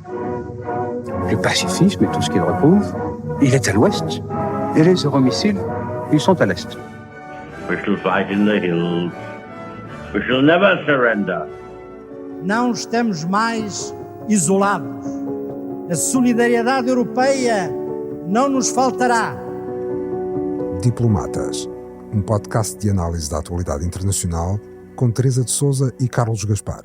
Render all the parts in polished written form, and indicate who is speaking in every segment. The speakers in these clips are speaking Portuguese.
Speaker 1: Le pacifisme et tout ce qu'il recouvre, il est à l'ouest. Et les euromissiles, ils sont à l'est.
Speaker 2: We shall fight in the hills. We shall never surrender.
Speaker 3: Não estamos mais isolados. A solidariedade europeia não nos faltará.
Speaker 4: Diplomatas, um podcast de análise da atualidade internacional com Teresa de Sousa e Carlos Gaspar.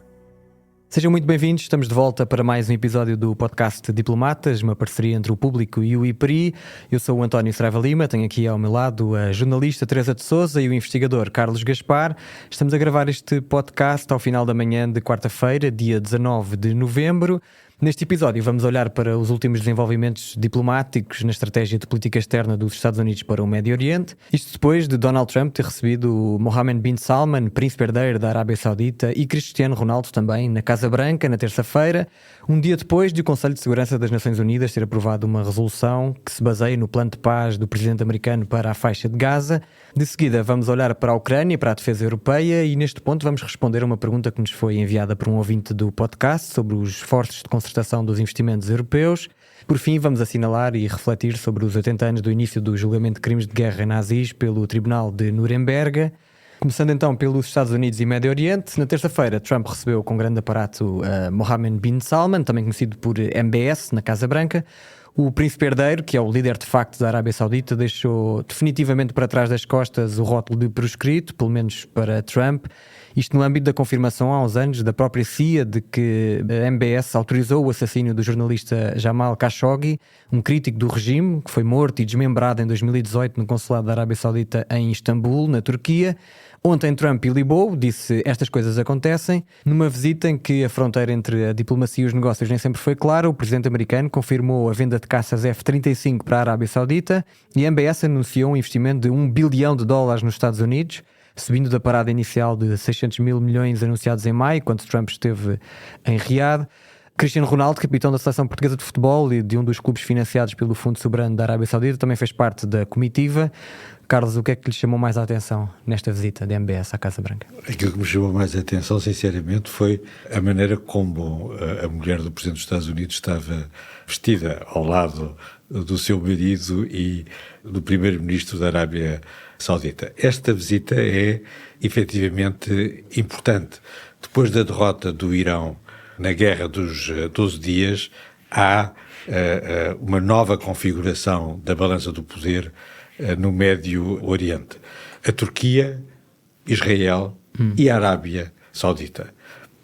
Speaker 5: Sejam muito bem-vindos, estamos de volta para mais um episódio do podcast Diplomatas, uma parceria entre o Público e o IPRI. Eu sou o António Saraiva Lima, tenho aqui ao meu lado a jornalista Teresa de Sousa e o investigador Carlos Gaspar. Estamos a gravar este podcast ao final da manhã de quarta-feira, dia 19 de novembro. Neste episódio vamos olhar para os últimos desenvolvimentos diplomáticos na estratégia de política externa dos Estados Unidos para o Médio Oriente. Isto depois de Donald Trump ter recebido o Mohammed bin Salman, príncipe herdeiro da Arábia Saudita, e Cristiano Ronaldo também na Casa Branca na terça-feira, um dia depois de o Conselho de Segurança das Nações Unidas ter aprovado uma resolução que se baseia no plano de paz do presidente americano para a faixa de Gaza. De seguida vamos olhar para a Ucrânia, para a defesa europeia, e neste ponto vamos responder a uma pergunta que nos foi enviada por um ouvinte do podcast sobre os esforços de concertação dos investimentos europeus. Por fim, vamos assinalar e refletir sobre os 80 anos do início do julgamento de crimes de guerra nazis pelo Tribunal de Nuremberg. Começando então pelos Estados Unidos e Médio Oriente, na terça-feira Trump recebeu com grande aparato Mohammed bin Salman, também conhecido por MBS, na Casa Branca. O príncipe herdeiro, que é o líder de facto da Arábia Saudita, deixou definitivamente para trás das costas o rótulo de proscrito, pelo menos para Trump. Isto no âmbito da confirmação há uns anos da própria CIA de que a MBS autorizou o assassínio do jornalista Jamal Khashoggi, um crítico do regime, que foi morto e desmembrado em 2018 no consulado da Arábia Saudita em Istambul, na Turquia. Ontem Trump ilibou, disse estas coisas acontecem. Numa visita em que a fronteira entre a diplomacia e os negócios nem sempre foi clara, o presidente americano confirmou a venda de caças F-35 para a Arábia Saudita e a MBS anunciou um investimento de $1 bilhão nos Estados Unidos, subindo da parada inicial de 600 mil milhões anunciados em maio, quando Trump esteve em Riad. Cristiano Ronaldo, capitão da seleção portuguesa de futebol e de um dos clubes financiados pelo Fundo Soberano da Arábia Saudita, também fez parte da comitiva. Carlos, o que é que lhe chamou mais a atenção nesta visita da MBS à Casa Branca?
Speaker 6: Aquilo que me chamou mais a atenção, sinceramente, foi a maneira como a mulher do Presidente dos Estados Unidos estava vestida ao lado do seu marido e do Primeiro-Ministro da Arábia Saudita. Esta visita é efetivamente importante. Depois da derrota do Irão na Guerra dos 12 Dias, há uma nova configuração da balança do poder no Médio Oriente. A Turquia, Israel e a Arábia Saudita.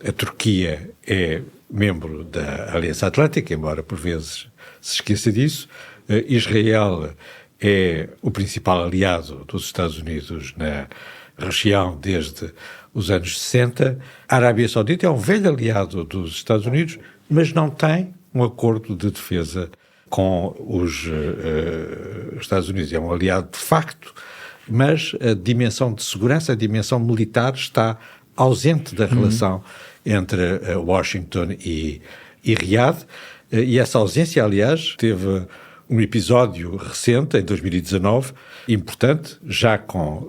Speaker 6: A Turquia é membro da Aliança Atlântica, embora por vezes se esqueça disso. Israel é o principal aliado dos Estados Unidos na região desde os anos 60. A Arábia Saudita é um velho aliado dos Estados Unidos, mas não tem um acordo de defesa com os Estados Unidos. É um aliado de facto, mas a dimensão de segurança, a dimensão militar está ausente da relação entre Washington e Riad. E essa ausência, aliás, teve um episódio recente, em 2019, importante, já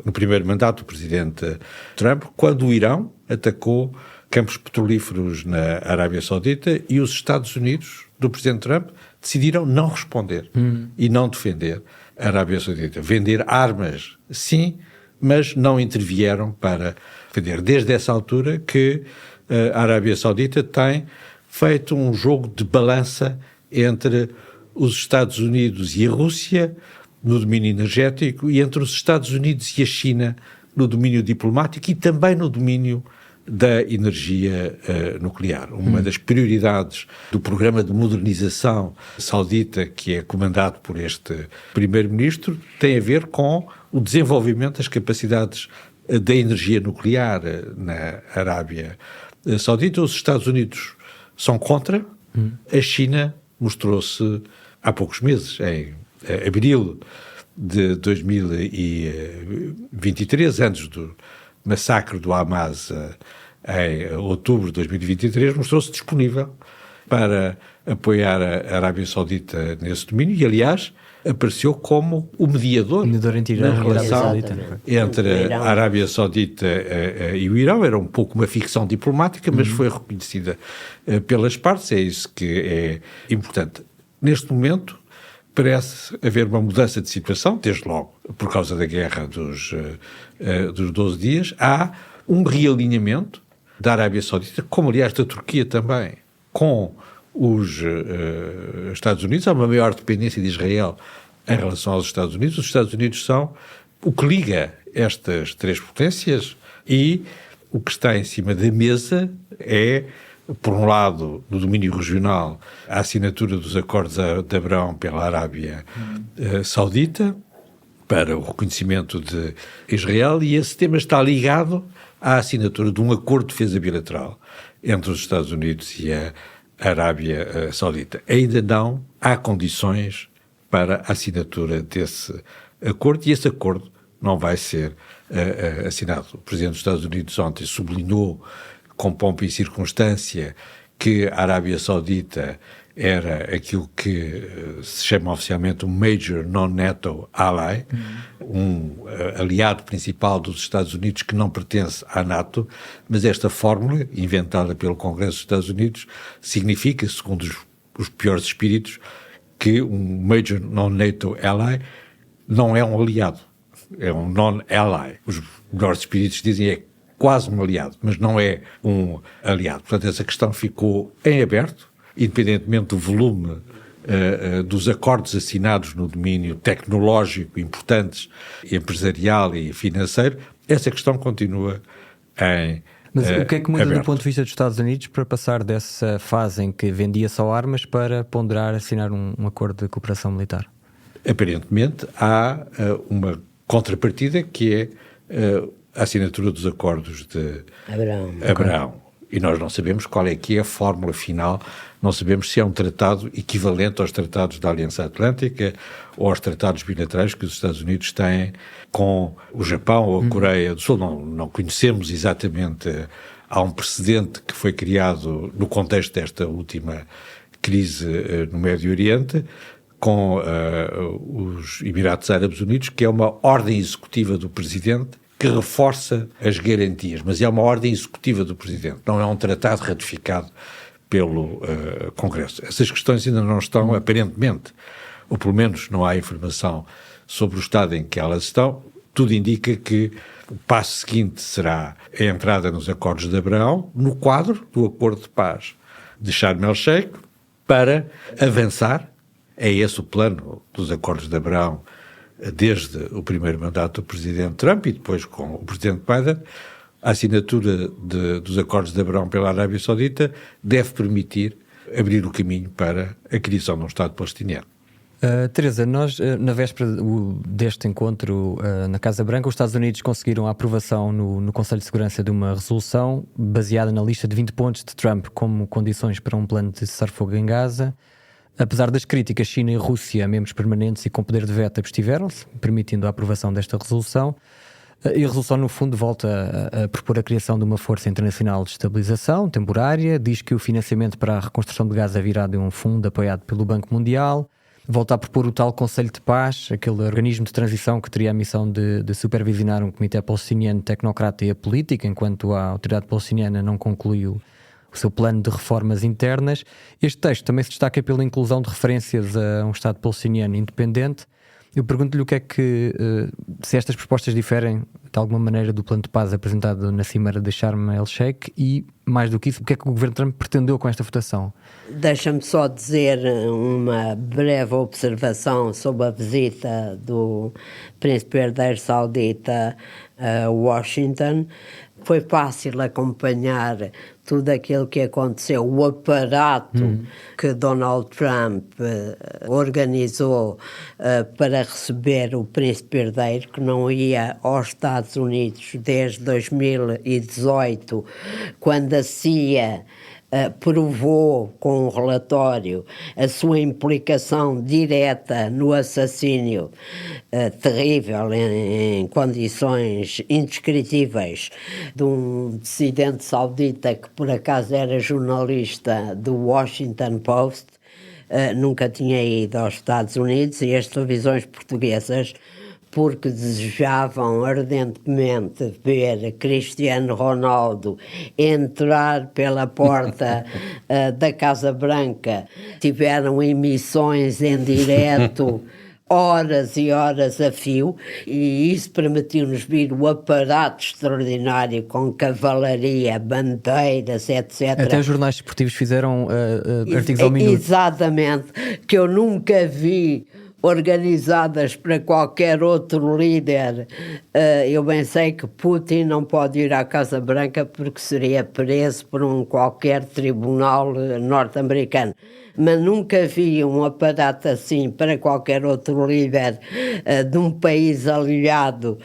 Speaker 6: no primeiro mandato do presidente Trump, quando o Irão atacou campos petrolíferos na Arábia Saudita e os Estados Unidos, do presidente Trump, decidiram não responder e não defender a Arábia Saudita. Vender armas, sim, mas não intervieram para defender. Desde essa altura que a Arábia Saudita tem feito um jogo de balança entre os Estados Unidos e a Rússia no domínio energético e entre os Estados Unidos e a China no domínio diplomático e também no domínio da energia nuclear. Uma das prioridades do programa de modernização saudita, que é comandado por este primeiro-ministro, tem a ver com o desenvolvimento das capacidades da energia nuclear na Arábia Saudita. Os Estados Unidos são contra, a China mostrou-se há poucos meses, em abril de 2023, antes do massacre do Hamas em outubro de 2023, mostrou-se disponível para apoiar a Arábia Saudita nesse domínio e, aliás, apareceu como o mediador
Speaker 5: entre Irã
Speaker 6: na
Speaker 5: e a Arábia
Speaker 6: relação
Speaker 5: Saudita.
Speaker 6: entre a Arábia Saudita e o Irão. Era um pouco uma ficção diplomática, mas foi reconhecida pelas partes. É isso que é importante. Neste momento, parece haver uma mudança de situação, desde logo, por causa da guerra dos 12 dias. Há um realinhamento da Arábia Saudita, como aliás da Turquia também, com os Estados Unidos. Há uma maior dependência de Israel em relação aos Estados Unidos. Os Estados Unidos são o que liga estas três potências e o que está em cima da mesa é, por um lado, no domínio regional, a assinatura dos acordos de Abrão pela Arábia Saudita para o reconhecimento de Israel, e esse tema está ligado à assinatura de um acordo de defesa bilateral entre os Estados Unidos e a Arábia Saudita. Ainda não há condições para a assinatura desse acordo, e esse acordo não vai ser assinado. O Presidente dos Estados Unidos ontem sublinhou com pompa e circunstância que a Arábia Saudita era aquilo que se chama oficialmente um Major Non-NATO Ally, um aliado principal dos Estados Unidos que não pertence à NATO, mas esta fórmula, inventada pelo Congresso dos Estados Unidos, significa, segundo os piores espíritos, que um Major Non-NATO Ally não é um aliado, é um Non-Ally. Os melhores espíritos dizem é quase um aliado, mas não é um aliado. Portanto, essa questão ficou em aberto, independentemente do volume dos acordos assinados no domínio tecnológico importantes, empresarial e financeiro. Essa questão continua em
Speaker 5: Mas o que é que muda
Speaker 6: aberto.
Speaker 5: do ponto de vista dos Estados Unidos para passar dessa fase em que vendia só armas para ponderar assinar um acordo de cooperação militar?
Speaker 6: Aparentemente há uma contrapartida que é a assinatura dos acordos de Abrão. E nós não sabemos qual é que é a fórmula final, não sabemos se é um tratado equivalente aos tratados da Aliança Atlântica ou aos tratados bilaterais que os Estados Unidos têm com o Japão ou a Coreia do Sul. Não conhecemos exatamente. Há um precedente que foi criado no contexto desta última crise no Médio Oriente, com os Emirados Árabes Unidos, que é uma ordem executiva do Presidente que reforça as garantias, mas é uma ordem executiva do Presidente, não é um tratado ratificado pelo Congresso. Essas questões ainda não estão, aparentemente, ou pelo menos não há informação sobre o estado em que elas estão. Tudo indica que o passo seguinte será a entrada nos acordos de Abrão, no quadro do Acordo de Paz de Sharm el-Sheikh, para avançar. É esse o plano dos acordos de Abrão desde o primeiro mandato do Presidente Trump e depois com o Presidente Biden. A assinatura dos acordos de Abrão pela Arábia Saudita deve permitir abrir o caminho para a criação de um Estado palestiniano.
Speaker 5: Teresa, nós, na véspera deste encontro na Casa Branca, os Estados Unidos conseguiram a aprovação no Conselho de Segurança de uma resolução baseada na lista de 20 pontos de Trump como condições para um plano de cessar-fogo em Gaza. Apesar das críticas, China e Rússia, membros permanentes e com poder de veto, abstiveram-se, permitindo a aprovação desta resolução. E a resolução, no fundo, volta a propor a criação de uma força internacional de estabilização temporária, diz que o financiamento para a reconstrução de Gaza virá de um fundo apoiado pelo Banco Mundial, volta a propor o tal Conselho de Paz, aquele organismo de transição que teria a missão de supervisionar um comitê palestiniano tecnocrata e apolítico, enquanto a autoridade palestiniana não concluiu o seu plano de reformas internas. Este texto também se destaca pela inclusão de referências a um Estado palestiniano independente. Eu pergunto-lhe o que é que, se estas propostas diferem de alguma maneira do plano de paz apresentado na Cimeira de Sharm el-Sheikh e, mais do que isso, o que é que o governo Trump pretendeu com esta votação?
Speaker 7: Deixa-me só dizer uma breve observação sobre a visita do Príncipe Herdeiro Saudita a Washington. Foi fácil acompanhar tudo aquilo que aconteceu, o aparato que Donald Trump organizou para receber o príncipe herdeiro, que não ia aos Estados Unidos desde 2018, quando a CIA provou com um relatório a sua implicação direta no assassínio terrível, em condições indescritíveis, de um dissidente saudita que por acaso era jornalista do Washington Post. Nunca tinha ido aos Estados Unidos, e as televisões portuguesas, porque desejavam ardentemente ver Cristiano Ronaldo entrar pela porta da Casa Branca, tiveram emissões em direto horas e horas a fio, e isso permitiu-nos ver o aparato extraordinário com cavalaria, bandeiras, etc.
Speaker 5: Até os jornais esportivos fizeram artigos ao minuto.
Speaker 7: Exatamente, que eu nunca vi organizadas para qualquer outro líder. Eu bem sei que Putin não pode ir à Casa Branca porque seria preso por qualquer tribunal norte-americano. Mas nunca vi um aparato assim para qualquer outro líder de um país aliado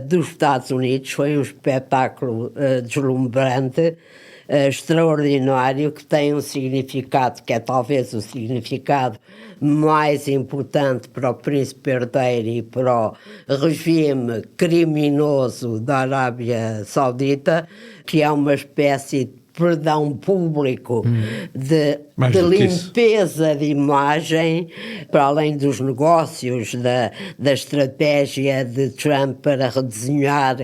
Speaker 7: dos Estados Unidos. Foi um espetáculo deslumbrante, extraordinário, que tem um significado que é talvez o significado mais importante para o príncipe herdeiro e para o regime criminoso da Arábia Saudita, que é uma espécie de perdão público, de limpeza de imagem, para além dos negócios, da estratégia de Trump para redesenhar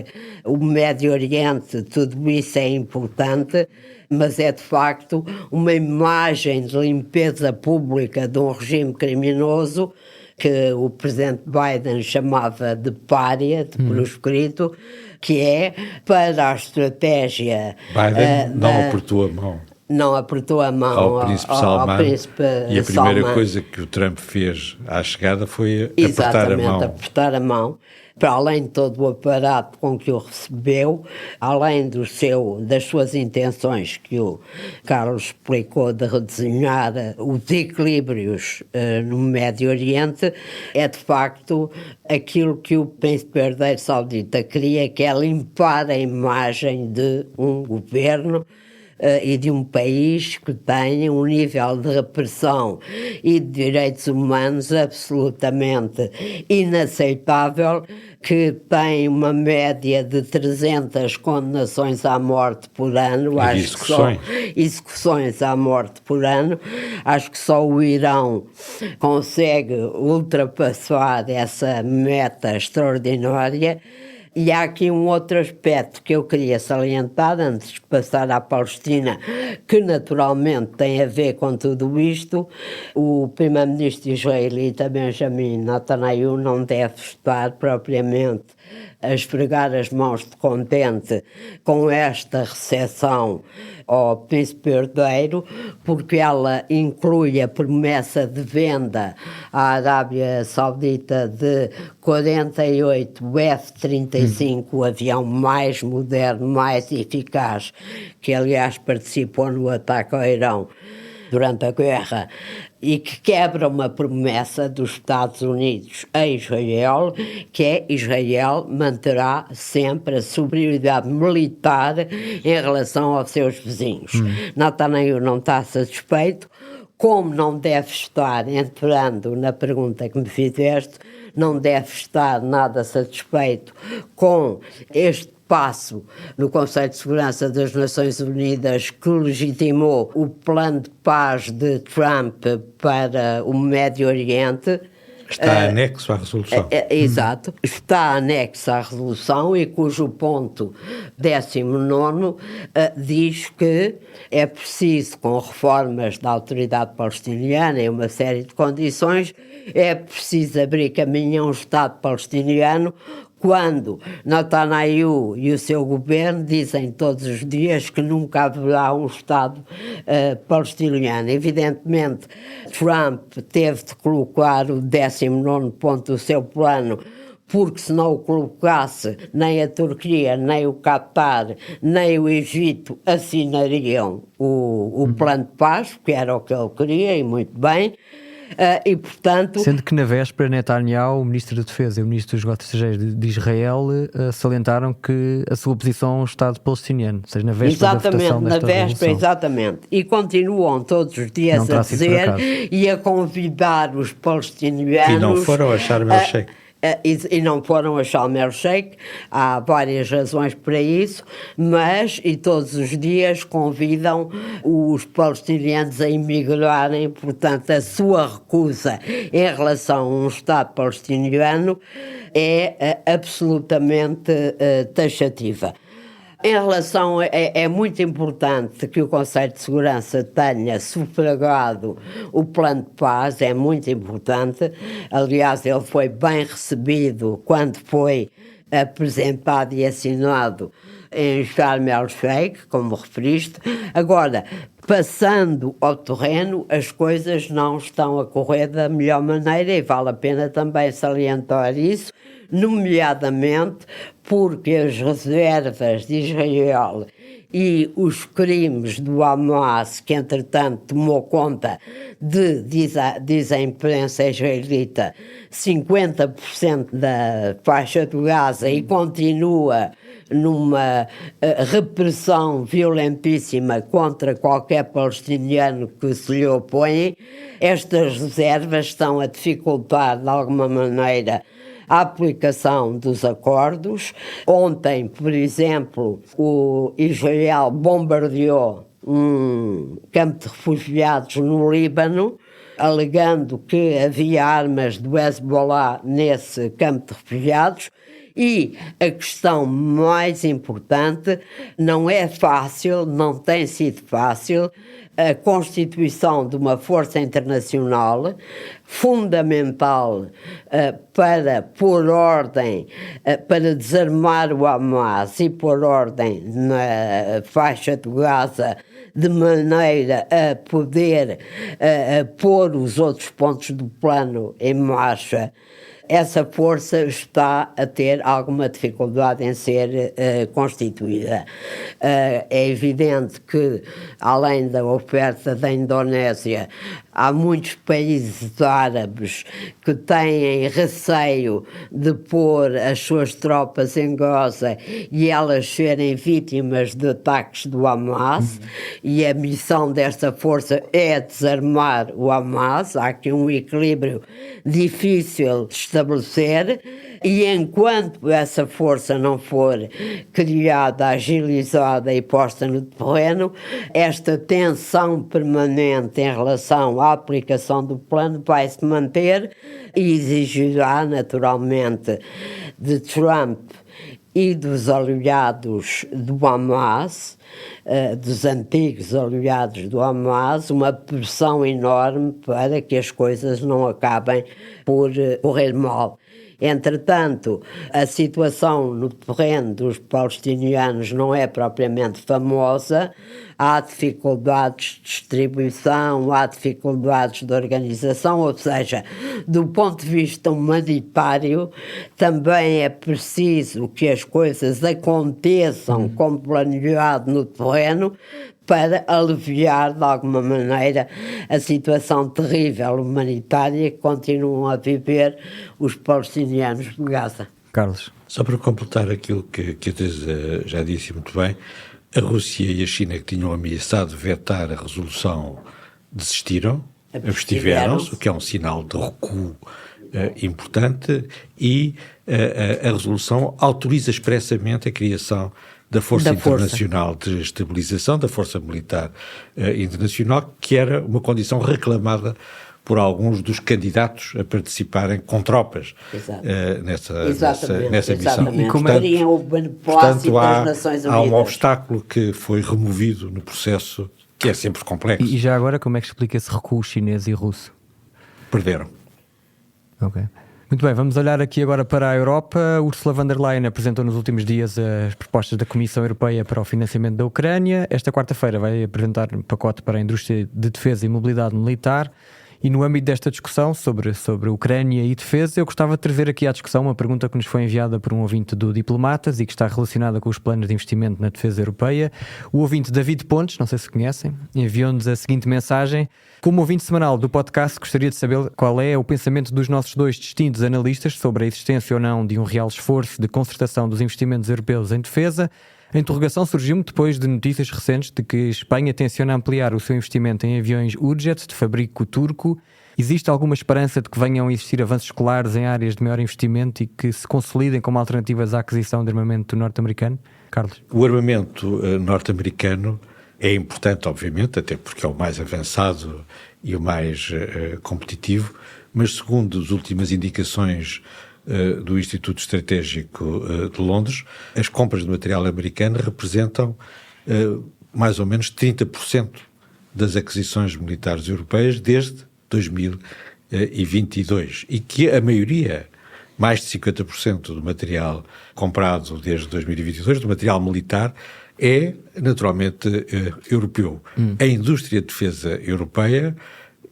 Speaker 7: o Médio Oriente. Tudo isso é importante, mas é de facto uma imagem de limpeza pública de um regime criminoso que o presidente Biden chamava de pária, de proscrito, que é para a estratégia...
Speaker 6: Biden não apertou a mão.
Speaker 7: Não apertou a mão
Speaker 6: ao príncipe Salman, e a primeira
Speaker 7: Salman.
Speaker 6: coisa que o Trump fez à chegada foi
Speaker 7: apertar a mão. Para além de todo o aparato com que o recebeu, além das suas intenções que o Carlos explicou de redesenhar os equilíbrios no Médio Oriente, é de facto aquilo que o príncipe herdeiro saudita queria, que é limpar a imagem de um governo e de um país que tenha um nível de repressão e de direitos humanos absolutamente inaceitável, que tem uma média de 300 condenações à morte por ano. Acho que só execuções à morte por ano. Acho que só o Irão consegue ultrapassar essa meta extraordinária. E há aqui um outro aspecto que eu queria salientar antes de passar à Palestina, que naturalmente tem a ver com tudo isto. O primeiro-ministro israelita Benjamin Netanyahu não deve estar propriamente a esfregar as mãos de contente com esta recepção ao príncipe herdeiro, porque ela inclui a promessa de venda à Arábia Saudita de 48 F-35, o avião mais moderno, mais eficaz, que aliás participou no ataque ao Irão durante a guerra, e que quebra uma promessa dos Estados Unidos a Israel, que é: Israel manterá sempre a superioridade militar em relação aos seus vizinhos. Netanyahu não está satisfeito, como não deve estar, entrando na pergunta que me fizeste, não deve estar nada satisfeito com este passo no Conselho de Segurança das Nações Unidas, que legitimou o plano de paz de Trump para o Médio Oriente.
Speaker 6: Está anexo à resolução.
Speaker 7: Exato. Está anexo à resolução, e cujo ponto 19 diz que é preciso, com reformas da autoridade palestiniana e uma série de condições, é preciso abrir caminho a um Estado palestiniano, quando Netanyahu e o seu governo dizem todos os dias que nunca haverá um Estado palestiniano. Evidentemente, Trump teve de colocar o 19º ponto do seu plano, porque se não o colocasse, nem a Turquia, nem o Qatar, nem o Egito assinariam o plano de paz, que era o que ele queria, e muito bem. E, portanto...
Speaker 5: Sendo que na véspera, Netanyahu, o Ministro da Defesa e o Ministro dos Negócios Estrangeiros de Israel salientaram que a sua posição é um Estado palestiniano, ou seja, na véspera da votação desta resolução.
Speaker 7: Exatamente. E continuam todos os dias a dizer e a convidar os palestinianos...
Speaker 6: E não foram a Sharm el-Sheikh.
Speaker 7: E não foram a Sharm el-Sheikh, há várias razões para isso, mas e todos os dias convidam os palestinianos a imigrarem, portanto a sua recusa em relação a um Estado palestiniano é absolutamente taxativa. Em relação, é muito importante que o Conselho de Segurança tenha sufragado o plano de paz, é muito importante. Aliás, ele foi bem recebido quando foi apresentado e assinado em Sharm el-Sheikh, como referiste. Agora, passando ao terreno, as coisas não estão a correr da melhor maneira e vale a pena também salientar isso, nomeadamente porque as reservas de Israel e os crimes do Hamas, que entretanto tomou conta diz a imprensa israelita, 50% da faixa de Gaza e continua numa repressão violentíssima contra qualquer palestiniano que se lhe opõe, estas reservas estão a dificultar de alguma maneira a aplicação dos acordos. Ontem, por exemplo, o Israel bombardeou um campo de refugiados no Líbano, alegando que havia armas do Hezbollah nesse campo de refugiados. E a questão mais importante, não é fácil, não tem sido fácil, a constituição de uma força internacional fundamental para pôr ordem, para desarmar o Hamas e pôr ordem na faixa de Gaza, de maneira a poder pôr os outros pontos do plano em marcha. Essa força está a ter alguma dificuldade em ser constituída. É evidente que, além da oferta da Indonésia, há muitos países árabes que têm receio de pôr as suas tropas em Gaza e elas serem vítimas de ataques do Hamas, e a missão desta força é desarmar o Hamas. Há aqui um equilíbrio difícil de estabelecer, e enquanto essa força não for criada, agilizada e posta no terreno, esta tensão permanente em relação à aplicação do plano vai se manter e exigirá naturalmente de Trump e dos aliados do Hamas, dos antigos aliados do Hamas, uma pressão enorme para que as coisas não acabem por correr mal. Entretanto, a situação no terreno dos palestinianos não é propriamente famosa, há dificuldades de distribuição, há dificuldades de organização, ou seja, do ponto de vista humanitário, também é preciso que as coisas aconteçam como planejado no terreno, para aliviar de alguma maneira a situação terrível humanitária que continuam a viver os palestinianos de Gaza.
Speaker 5: Carlos.
Speaker 6: Só para completar aquilo que a Teresa já disse muito bem, a Rússia e a China, que tinham ameaçado vetar a resolução, desistiram, abstiveram-se, o que é um sinal de recuo importante, e a resolução autoriza expressamente a criação da Força Internacional de Estabilização, da Força Militar Internacional, que era uma condição reclamada por alguns dos candidatos a participarem com tropas nessa missão.
Speaker 7: E como teriam o beneplácito das Nações Unidas.
Speaker 6: Há um obstáculo que foi removido no processo, que é sempre complexo.
Speaker 5: E já agora, como é que explica esse recuo chinês e russo?
Speaker 6: Perderam.
Speaker 5: Ok. Muito bem, vamos olhar aqui agora para a Europa. Ursula von der Leyen apresentou nos últimos dias as propostas da Comissão Europeia para o financiamento da Ucrânia. Esta quarta-feira vai apresentar um pacote para a indústria de defesa e mobilidade militar. E no âmbito desta discussão sobre Ucrânia e defesa, eu gostava de trazer aqui à discussão uma pergunta que nos foi enviada por um ouvinte do Diplomatas e que está relacionada com os planos de investimento na defesa europeia. O ouvinte David Pontes, não sei se conhecem, enviou-nos a seguinte mensagem. Como ouvinte semanal do podcast, gostaria de saber qual é o pensamento dos nossos dois distintos analistas sobre a existência ou não de um real esforço de concertação dos investimentos europeus em defesa. A interrogação surgiu-me depois de notícias recentes de que Espanha tenciona ampliar o seu investimento em aviões Hurjet de fabrico turco. Existe alguma esperança de que venham a existir avanços claros em áreas de maior investimento e que se consolidem como alternativas à aquisição de armamento norte-americano? Carlos?
Speaker 6: O armamento norte-americano é importante, obviamente, até porque é o mais avançado e o mais competitivo, mas segundo as últimas indicações do Instituto Estratégico de Londres, as compras de material americano representam mais ou menos 30% das aquisições militares europeias desde 2022 e que a maioria, mais de 50% do material comprado desde 2022, do material militar, é naturalmente europeu. A indústria de defesa europeia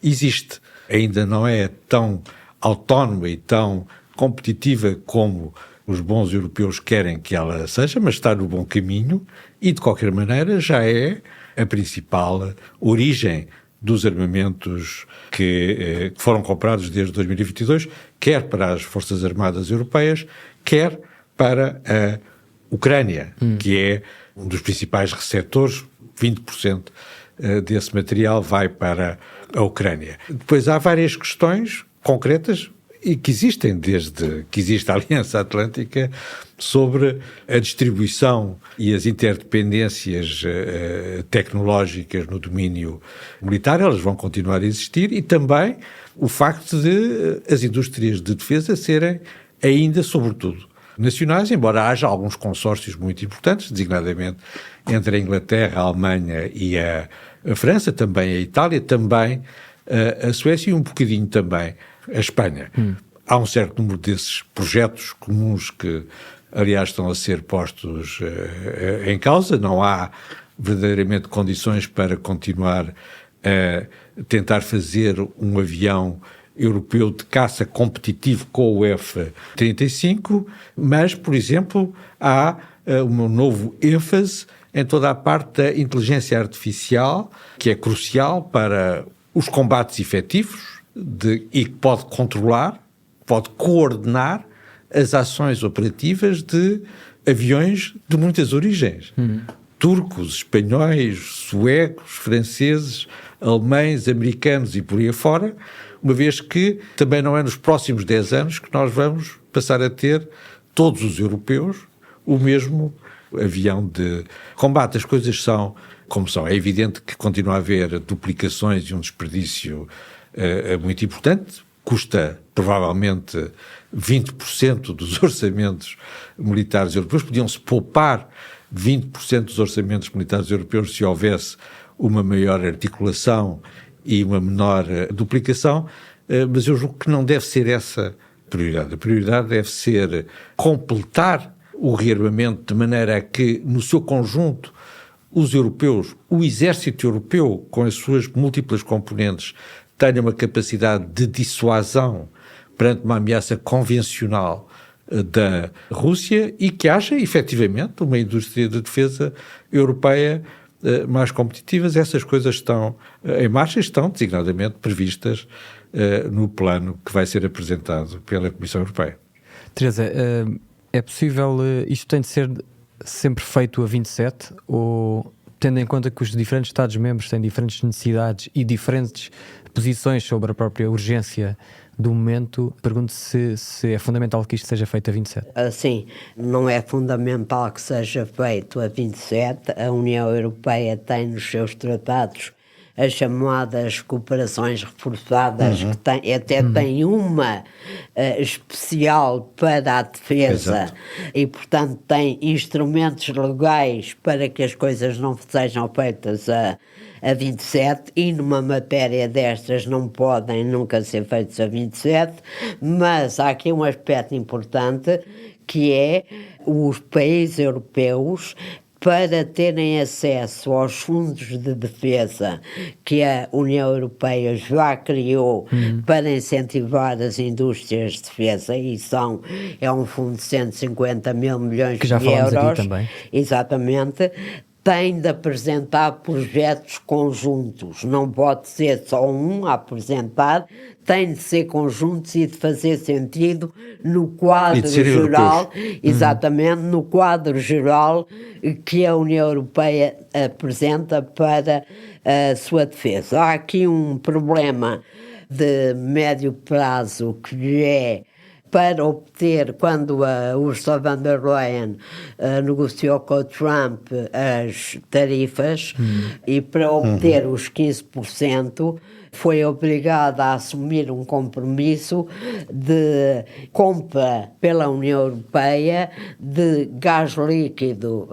Speaker 6: existe, ainda não é tão autónoma e tão competitiva como os bons europeus querem que ela seja, mas está no bom caminho e, de qualquer maneira, já é a principal origem dos armamentos que foram comprados desde 2022, quer para as Forças Armadas Europeias, quer para a Ucrânia, que é um dos principais receptores. 20% desse material vai para a Ucrânia. Depois há várias questões concretas e que existem desde que existe a Aliança Atlântica sobre a distribuição e as interdependências tecnológicas no domínio militar. Elas vão continuar a existir e também o facto de as indústrias de defesa serem ainda, sobretudo, nacionais, embora haja alguns consórcios muito importantes, designadamente entre a Inglaterra, a Alemanha e a França, também a Itália, também a Suécia e um bocadinho também a Espanha. Há um certo número desses projetos comuns que, aliás, estão a ser postos em causa. Não há verdadeiramente condições para continuar a tentar fazer um avião europeu de caça competitivo com o F-35, mas, por exemplo, há um novo ênfase em toda a parte da inteligência artificial, que é crucial para os combates efetivos e que pode controlar, pode coordenar as ações operativas de aviões de muitas origens. Turcos, espanhóis, suecos, franceses, alemães, americanos e por aí afora, uma vez que também não é nos próximos 10 anos que nós vamos passar a ter, todos os europeus, o mesmo avião de combate. As coisas são como são. É evidente que continua a haver duplicações e um desperdício muito importante. Custa provavelmente 20% dos orçamentos militares europeus. Podiam-se poupar 20% dos orçamentos militares europeus se houvesse uma maior articulação e uma menor duplicação, mas eu julgo que não deve ser essa a prioridade. A prioridade deve ser completar o rearmamento de maneira a que, no seu conjunto, os europeus, o exército europeu, com as suas múltiplas componentes, tenha uma capacidade de dissuasão perante uma ameaça convencional da Rússia e que haja, efetivamente, uma indústria de defesa europeia mais competitivas. Essas coisas estão em marcha e estão designadamente previstas no plano que vai ser apresentado pela Comissão Europeia.
Speaker 5: Teresa, é possível, isto tem de ser sempre feito a 27 ou, tendo em conta que os diferentes Estados-membros têm diferentes necessidades e diferentes posições sobre a própria urgência do momento, pergunto se é fundamental que isto seja feito a 27.
Speaker 7: Sim, não é fundamental que seja feito a 27. A União Europeia tem nos seus tratados as chamadas cooperações reforçadas, que tem uma especial para a defesa. Exato. E, portanto, tem instrumentos legais para que as coisas não sejam feitas a 27, e numa matéria destas não podem nunca ser feitos a 27, mas há aqui um aspecto importante, que é os países europeus para terem acesso aos fundos de defesa que a União Europeia já criou para incentivar as indústrias de defesa, e é um fundo de 150 mil milhões
Speaker 5: Que já
Speaker 7: de
Speaker 5: falámos aqui
Speaker 7: euros.
Speaker 5: também.
Speaker 7: Exatamente. Tem de apresentar projetos conjuntos, não pode ser só um a apresentar, tem de ser conjuntos e de fazer sentido no quadro geral, exatamente, no quadro geral que a União Europeia apresenta para a sua defesa. Há aqui um problema de médio prazo que é para obter, quando a Ursula von der Leyen negociou com o Trump as tarifas, e para obter os 15%, foi obrigada a assumir um compromisso de compra pela União Europeia de gás líquido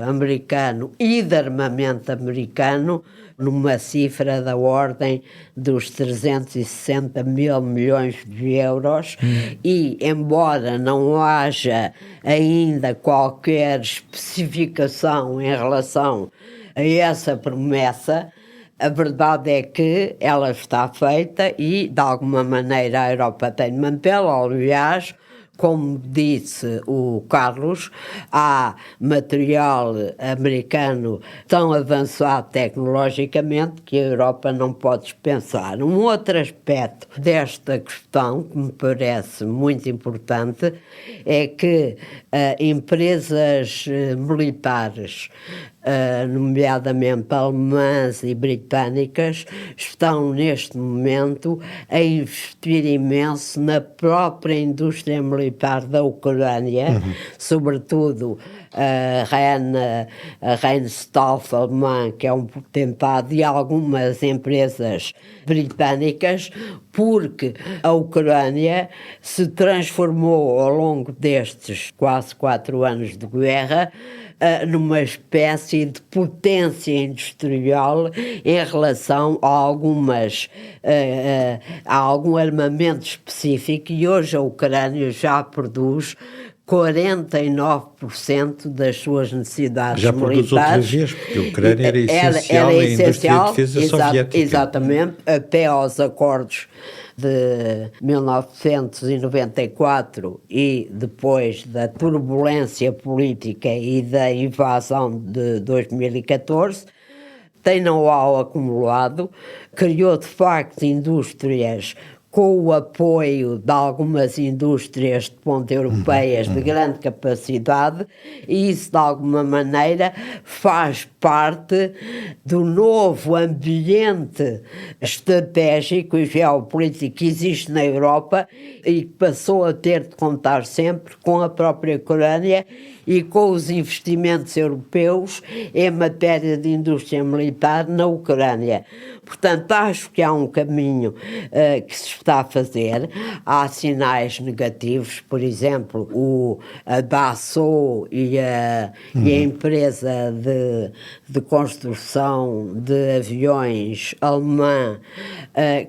Speaker 7: americano e de armamento americano, numa cifra da ordem dos 360 mil milhões de euros, e embora não haja ainda qualquer especificação em relação a essa promessa, a verdade é que ela está feita e, de alguma maneira, a Europa tem de mantê-la. Aliás, como disse o Carlos, há material americano tão avançado tecnologicamente que a Europa não pode dispensar. Um outro aspecto desta questão, que me parece muito importante, é que empresas militares, nomeadamente alemãs e britânicas, estão neste momento a investir imenso na própria indústria militar da Ucrânia, sobretudo a Rheinmetall alemã, que é um potentado, e algumas empresas britânicas, porque a Ucrânia se transformou ao longo destes quase 4 anos de guerra numa espécie de potência industrial em relação a algum armamento específico, e hoje a Ucrânia já produz 49% das suas necessidades
Speaker 6: já
Speaker 7: militares.
Speaker 6: Já produz outra vez, porque a Ucrânia era essencial na indústria de defesa soviética.
Speaker 7: Exatamente, até aos acordos de 1994 e depois da turbulência política e da invasão de 2014, tem know-how acumulado, criou de facto indústrias com o apoio de algumas indústrias de ponta europeias de grande capacidade, e isso de alguma maneira faz parte do novo ambiente estratégico e geopolítico que existe na Europa e que passou a ter de contar sempre com a própria Ucrânia e com os investimentos europeus em matéria de indústria militar na Ucrânia. Portanto, acho que há um caminho que se está a fazer. Há sinais negativos, por exemplo, a Dassault e a empresa de construção de aviões alemã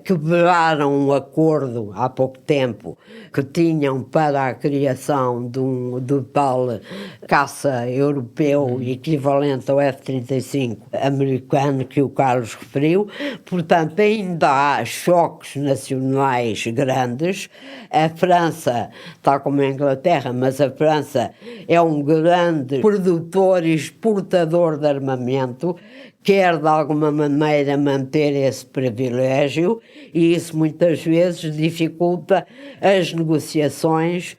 Speaker 7: quebraram um acordo há pouco tempo que tinham para a criação do tal caça europeu equivalente ao F-35 americano que o Carlos referiu. Portanto, ainda há choques nacionais grandes. A França, tal como a Inglaterra, mas a França é um grande produtor e exportador de armamento, quer de alguma maneira manter esse privilégio, e isso muitas vezes dificulta as negociações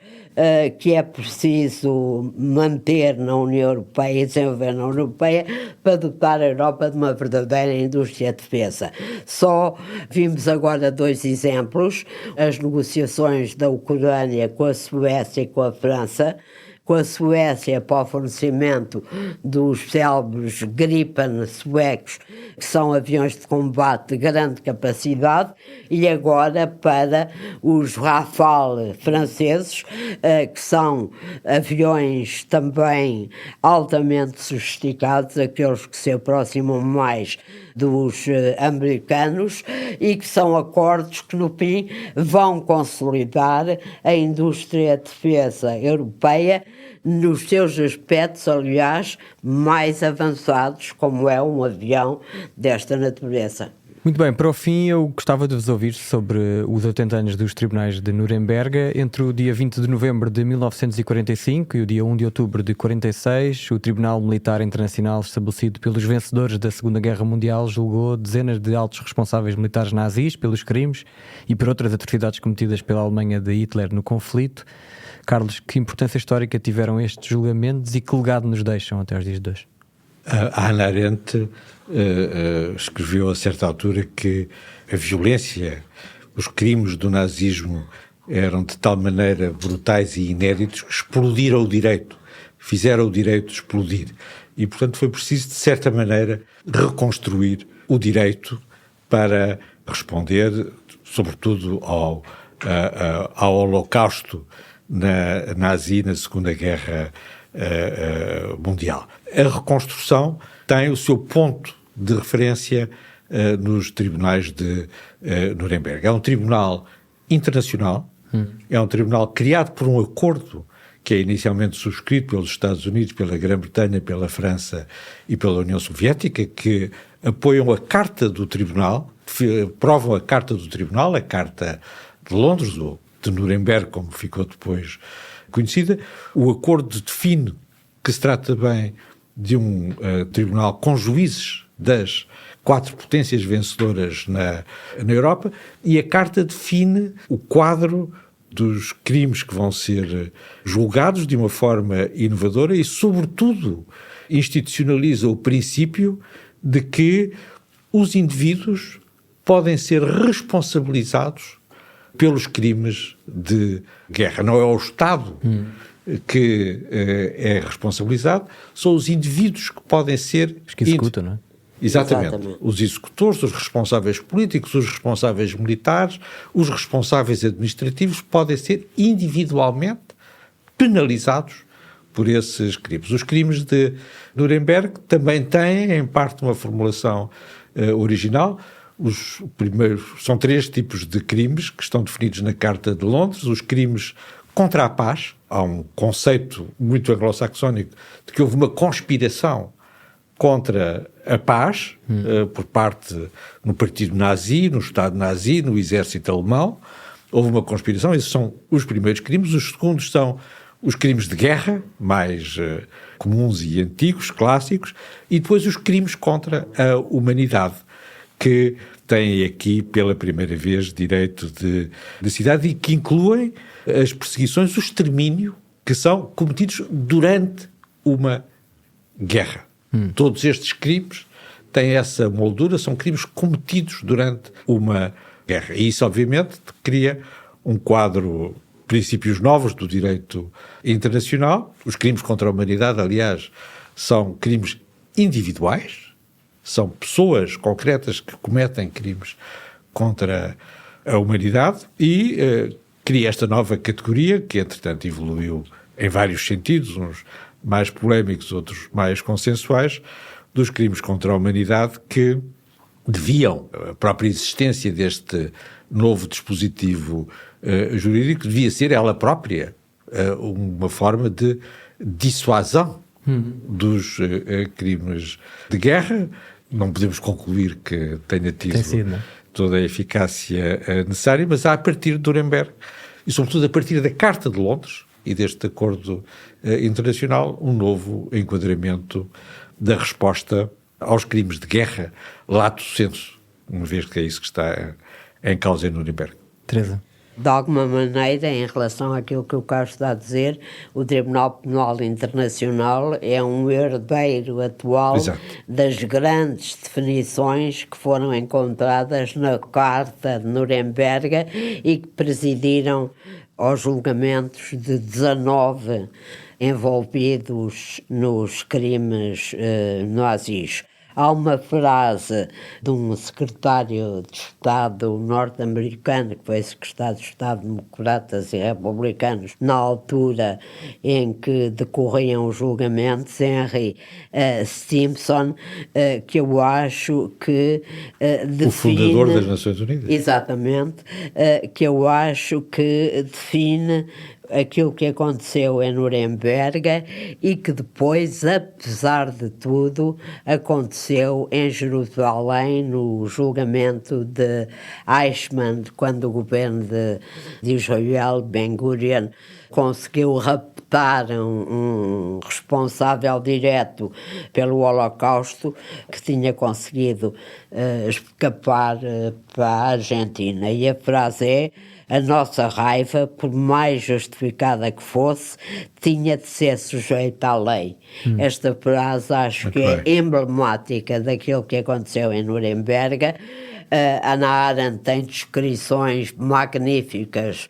Speaker 7: que é preciso manter na União Europeia e desenvolver na União Europeia para dotar a Europa de uma verdadeira indústria de defesa. Só vimos agora 2 exemplos: as negociações da Ucrânia com a Suécia e com a França. Com a Suécia para o fornecimento dos célebres Gripen suecos, que são aviões de combate de grande capacidade, e agora para os Rafale franceses, que são aviões também altamente sofisticados, aqueles que se aproximam mais dos americanos, e que são acordos que, no fim, vão consolidar a indústria de defesa europeia nos seus aspectos, aliás, mais avançados, como é um avião desta natureza.
Speaker 5: Muito bem, para o fim eu gostava de vos ouvir sobre os 80 anos dos tribunais de Nuremberg. Entre o dia 20 de novembro de 1945 e o dia 1 de outubro de 46, o Tribunal Militar Internacional, estabelecido pelos vencedores da Segunda Guerra Mundial, julgou dezenas de altos responsáveis militares nazis pelos crimes e por outras atrocidades cometidas pela Alemanha de Hitler no conflito. Carlos, que importância histórica tiveram estes julgamentos e que legado nos deixam até aos dias de hoje?
Speaker 6: A Hannah Arendt escreveu a certa altura que a violência, os crimes do nazismo eram de tal maneira brutais e inéditos que explodiram o direito, fizeram o direito explodir. E, portanto, foi preciso, de certa maneira, reconstruir o direito para responder, sobretudo, ao Holocausto nazi na Segunda Guerra Mundial. A reconstrução tem o seu ponto de referência nos tribunais de Nuremberg. É um tribunal internacional, é um tribunal criado por um acordo que é inicialmente subscrito pelos Estados Unidos, pela Grã-Bretanha, pela França e pela União Soviética, que apoiam a Carta do Tribunal, provam a Carta do Tribunal, a Carta de Londres, ou de Nuremberg, como ficou depois conhecida. O acordo define que se trata bem de um tribunal com juízes das 4 potências vencedoras na Europa, e a Carta define o quadro dos crimes que vão ser julgados de uma forma inovadora e, sobretudo, institucionaliza o princípio de que os indivíduos podem ser responsabilizados pelos crimes de guerra. Não é o Estado que é responsabilizado, são os indivíduos que podem ser...
Speaker 5: Os que executam, não é?
Speaker 6: Exatamente. Os executores, os responsáveis políticos, os responsáveis militares, os responsáveis administrativos podem ser individualmente penalizados por esses crimes. Os crimes de Nuremberg também têm, em parte, uma formulação original. Os primeiros, são 3 tipos de crimes que estão definidos na Carta de Londres. Os crimes contra a paz. Há um conceito muito anglo-saxónico de que houve uma conspiração contra a paz por parte no partido nazi, no Estado nazi, no exército alemão. Houve uma conspiração. Esses são os primeiros crimes. Os segundos são os crimes de guerra, mais comuns e antigos, clássicos, e depois os crimes contra a humanidade, que têm aqui pela primeira vez direito de cidade e que incluem as perseguições, o extermínio, que são cometidos durante uma guerra. Todos estes crimes têm essa moldura, são crimes cometidos durante uma guerra. E isso, obviamente, cria um quadro, princípios novos do direito internacional. Os crimes contra a humanidade, aliás, são crimes individuais, são pessoas concretas que cometem crimes contra a humanidade e cria esta nova categoria, que entretanto evoluiu em vários sentidos, uns mais polémicos, outros mais consensuais, dos crimes contra a humanidade, que deviam, a própria existência deste novo dispositivo jurídico devia ser ela própria uma forma de dissuasão dos crimes de guerra. Não podemos concluir que tenha tido toda a eficácia necessária, mas a partir de Nuremberg, e sobretudo a partir da Carta de Londres e deste acordo internacional, um novo enquadramento da resposta aos crimes de guerra, lato sensu, uma vez que é isso que está em causa em Nuremberg.
Speaker 5: Teresa?
Speaker 7: De alguma maneira, em relação àquilo que o Carlos está a dizer, o Tribunal Penal Internacional é um herdeiro atual das grandes definições que foram encontradas na Carta de Nuremberg e que presidiram aos julgamentos de 19 envolvidos nos crimes nazis. Há uma frase de um secretário de Estado norte-americano, que foi secretário de Estado democratas e republicanos, na altura em que decorriam os julgamentos, Henry Stimson, que eu acho que define...
Speaker 6: O fundador das Nações Unidas.
Speaker 7: Exatamente, que eu acho que define aquilo que aconteceu em Nuremberg e que depois, apesar de tudo, aconteceu em Jerusalém, no julgamento de Eichmann, quando o governo de Israel, Ben-Gurion, conseguiu raptar um responsável direto pelo Holocausto que tinha conseguido escapar para a Argentina. E a frase é: a nossa raiva, por mais justificada que fosse, tinha de ser sujeita à lei. Esta frase acho que é emblemática daquilo que aconteceu em Nuremberg. Hannah Arendt tem descrições magníficas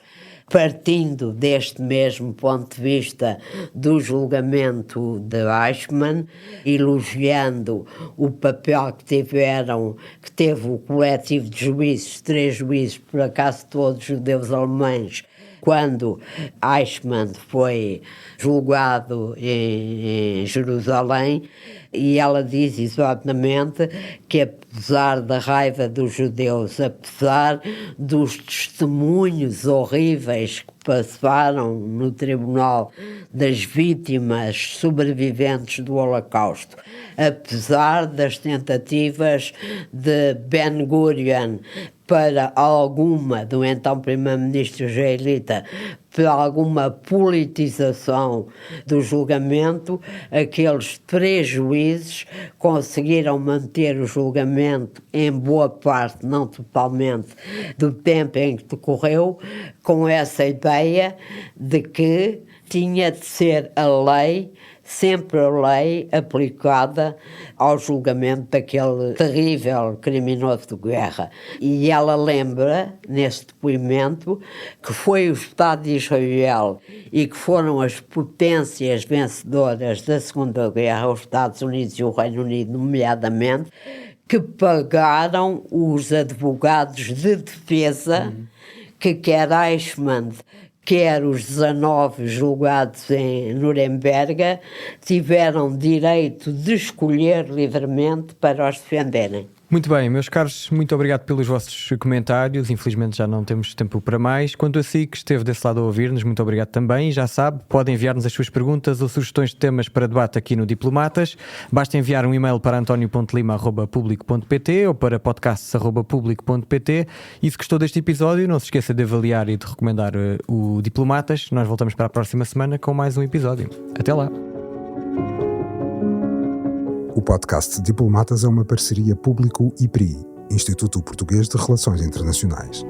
Speaker 7: partindo deste mesmo ponto de vista do julgamento de Eichmann, elogiando o papel que teve o coletivo de juízes, 3 juízes, por acaso todos judeus alemães, quando Eichmann foi julgado em Jerusalém, e ela diz exatamente que, apesar da raiva dos judeus, apesar dos testemunhos horríveis que passaram no tribunal das vítimas sobreviventes do Holocausto, apesar das tentativas de Ben-Gurion para alguma, do então primeiro-ministro israelita, para alguma politização do julgamento, aqueles 3 juízes conseguiram manter o julgamento em boa parte, não totalmente, do tempo em que decorreu, com essa ideia de que tinha de ser a lei, sempre a lei, aplicada ao julgamento daquele terrível criminoso de guerra. E ela lembra, nesse depoimento, que foi o Estado de Israel e que foram as potências vencedoras da Segunda Guerra, os Estados Unidos e o Reino Unido, nomeadamente, que pagaram os advogados de defesa que quer Eichmann, quer os 19 julgados em Nuremberg, tiveram direito de escolher livremente para os defenderem.
Speaker 5: Muito bem, meus caros, muito obrigado pelos vossos comentários. Infelizmente já não temos tempo para mais. Quanto a si que esteve desse lado a ouvir-nos, muito obrigado também. Já sabe, pode enviar-nos as suas perguntas ou sugestões de temas para debate aqui no Diplomatas. Basta enviar um e-mail para antonio.lima@publico.pt ou para podcasts@publico.pt. E se gostou deste episódio, não se esqueça de avaliar e de recomendar o Diplomatas. Nós voltamos para a próxima semana com mais um episódio. Até lá!
Speaker 4: O podcast Diplomatas é uma parceria Público-IPRI, Instituto Português de Relações Internacionais.